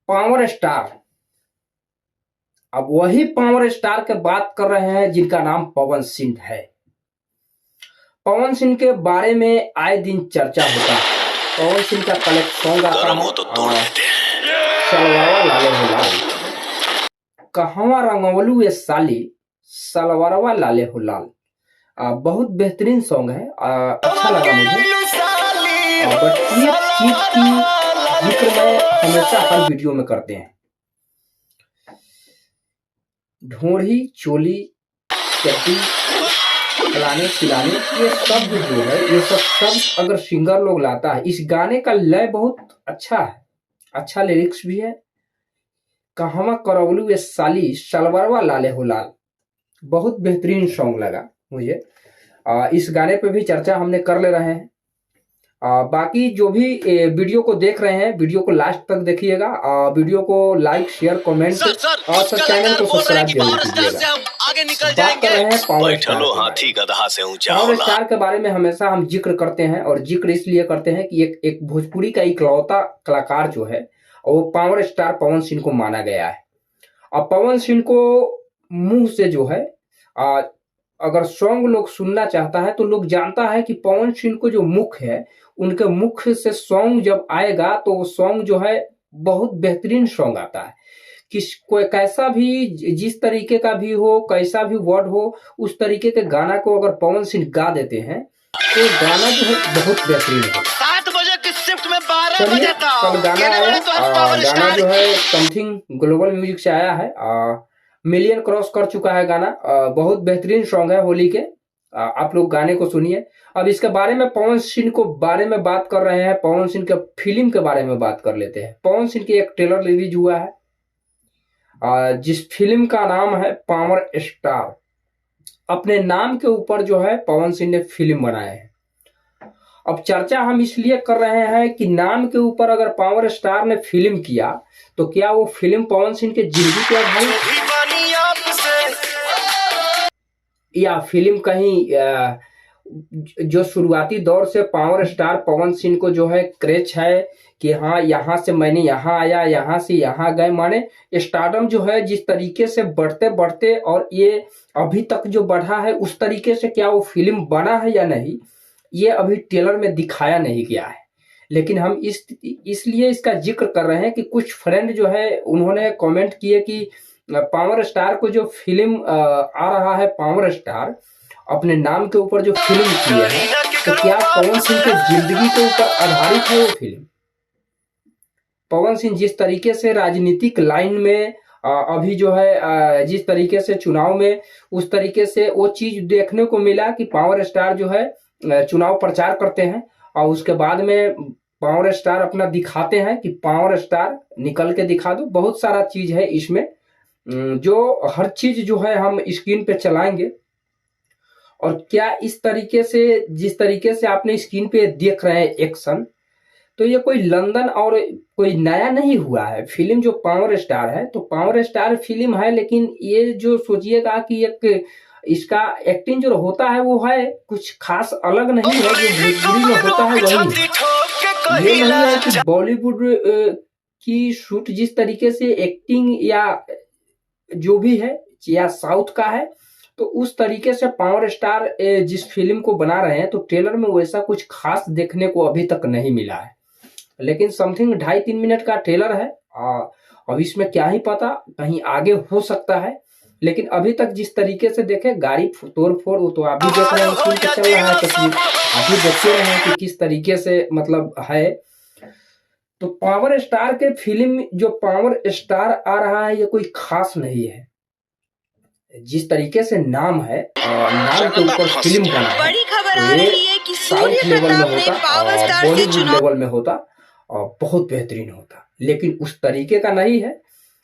Power star. अब वही power star के बात कर रहे हैं जिनका नाम पवन सिंह है। पवन सिंह के बारे में आए दिन चर्चा होता है। पवन सिंह का कल एक सॉन्ग आता है सलवारवा लाले हो लाल, कहवा रंगवलू ये साली सलवारवा लाले हो लाल। बहुत बेहतरीन सॉन्ग है, अच्छा लगा मुझे। बट ये चीज की जिक्र मैं हमेशा हर वीडियो में करते हैं। ढोढ़ी चोली चड्डी खिलाने खिलाने ये सब जो है, ये सब अगर सिंगर लोग लाता है, इस गाने का लय बहुत अच्छा है, अच्छा लिरिक्स भी है। कहवा करवलू ये साली सलवारवा लाले हो लाल, बहुत बेहतरीन सॉन्ग लगा मुझे। इस गाने पे भी चर्चा हमने कर ले रहे हैं। बाकी जो भी वीडियो को देख रहे हैं, वीडियो को लास्ट तक देखिएगा। वीडियो को लाइक शेयर कमेंट और चैनल को सब्सक्राइब जरूर कीजिएगा। बात कर रहे हैं पावर स्टार के बारे में। हमेशा हम जिक्र करते हैं, और जिक्र इसलिए करते हैं कि एक भोजपुरी का इकलौता कलाकार जो है वो पावर स्टार पवन सिंह को माना गया है। अब पवन सिंह को मुंह से जो है अगर सॉन्ग लोग सुनना चाहता है तो लोग जानता है कि पवन सिंह को जो मुख है, उनके मुख से सॉन्ग जब आएगा तो वो सॉन्ग जो है बहुत बेहतरीन सॉन्ग आता है। किस कोई कैसा भी, जिस तरीके का भी हो, कैसा भी वर्ड हो, उस तरीके के गाना को अगर पवन सिंह गा देते हैं तो गाना जो है बहुत बेहतरीन है। 7 बजे की शिफ्ट में 12 बजे कल गाना आया। गाना जो है समथिंग ग्लोबल म्यूजिक से आया है, मिलियन क्रॉस कर चुका है गाना। बहुत बेहतरीन सॉन्ग है होली के। आप लोग गाने को सुनिए। अब इसके बारे में पवन सिंह को बारे में बात कर रहे हैं, पवन सिंह के फिल्म के बारे में बात कर लेते हैं। पवन सिंह की एक ट्रेलर रिलीज हुआ है जिस फिल्म का नाम है पावर स्टार। अपने नाम के ऊपर जो है पवन सिंह ने फिल्म बनाया है। अब चर्चा हम इसलिए कर रहे हैं कि नाम के ऊपर अगर पावर स्टार ने फिल्म किया तो क्या वो फिल्म पवन सिंह के जिंदगी के आधारित, या फिल्म कहीं जो शुरुआती दौर से पावर स्टार पवन सिंह को जो है क्रेज है कि हाँ यहाँ से मैंने यहाँ आया, यहाँ से यहाँ गए, माने स्टारडम जो है जिस तरीके से बढ़ते बढ़ते और ये अभी तक जो बढ़ा है उस तरीके से क्या वो फिल्म बना है या नहीं, ये अभी ट्रेलर में दिखाया नहीं गया है। लेकिन हम इसलिए इसका जिक्र कर रहे हैं कि कुछ फ्रेंड जो है उन्होंने कमेंट किए कि पावर स्टार को जो फिल्म आ रहा है, पावर स्टार अपने नाम के ऊपर जो फिल्म किया है, तो क्या पवन सिंह के जिंदगी के ऊपर आधारित है वो फिल्म? पवन सिंह जिस तरीके से राजनीतिक लाइन में अभी जो है जिस तरीके से चुनाव में, उस तरीके से वो चीज देखने को मिला कि पावर स्टार जो है चुनाव प्रचार करते हैं और उसके बाद में पावर स्टार अपना दिखाते हैं कि पावर स्टार निकल के दिखा दो। बहुत सारा चीज है इसमें, जो हर चीज जो है हम स्क्रीन पे चलाएंगे। और क्या इस तरीके से, जिस तरीके से आपने स्क्रीन पे देख रहे हैं एक्शन, तो ये कोई लंदन और कोई नया नहीं हुआ है। फिल्म जो पावर स्टार है तो पावर स्टार फिल्म है, लेकिन ये जो सोचिएगा कि एक इसका एक्टिंग जो होता है वो है कुछ खास अलग नहीं है। जो भोजपुरी में होता है वही, ये नहीं है कि बॉलीवुड की शूट जिस तरीके से एक्टिंग या जो भी है या साउथ का है, तो उस तरीके से पावर स्टार जिस फिल्म को बना रहे हैं तो ट्रेलर में वैसा कुछ खास देखने को अभी तक नहीं मिला है। लेकिन समथिंग 2.5-3 मिनट का ट्रेलर है। अब इसमें क्या ही पता, कहीं आगे हो सकता है। लेकिन अभी तक जिस तरीके से देखे गाड़ी तोड़ फोड़, वो तो आप भी देख रहे हैं, स्क्रीन पे चल रहा है तस्वीर, आप भी देखते रहे हैं कि किस तरीके से मतलब है। तो पावर स्टार के फिल्म जो पावर स्टार आ रहा है ये कोई खास नहीं है। जिस तरीके से नाम है, नाम के ऊपर फिल्म बना है, ये साउथ लेवल में होता, बॉलीवुड लेवल में होता और बहुत बेहतरीन होता, लेकिन उस तरीके का नहीं है।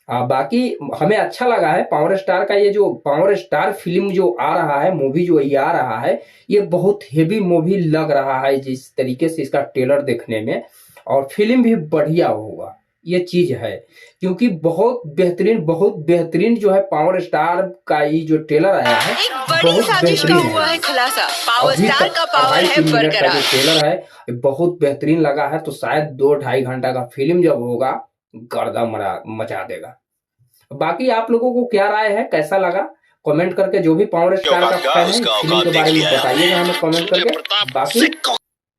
बाकी हमें अच्छा लगा है पावर स्टार का ये जो पावर स्टार फिल्म जो आ रहा है, मूवी जो ये आ रहा है, ये बहुत हेवी मूवी लग रहा है जिस तरीके से इसका ट्रेलर देखने में, और फिल्म भी बढ़िया होगा ये चीज है। क्योंकि बहुत बेहतरीन जो है पावर स्टार का ये जो ट्रेलर आया है बहुत बेहतरीन है। पावर स्टार का पावर है बरकरार। ट्रेलर है बहुत बेहतरीन लगा है। तो शायद 2-2.5 घंटा का फिल्म जब होगा गर्दा मचा देगा। बाकी आप लोगों को क्या राय है, कैसा लगा कमेंट करके, जो भी पावर स्टार का फैन है फिल्म के बारे में बताइएगा हमें कमेंट करके। बाकी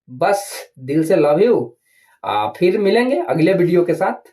बस दिल से लव यू। फिर मिलेंगे अगले वीडियो के साथ।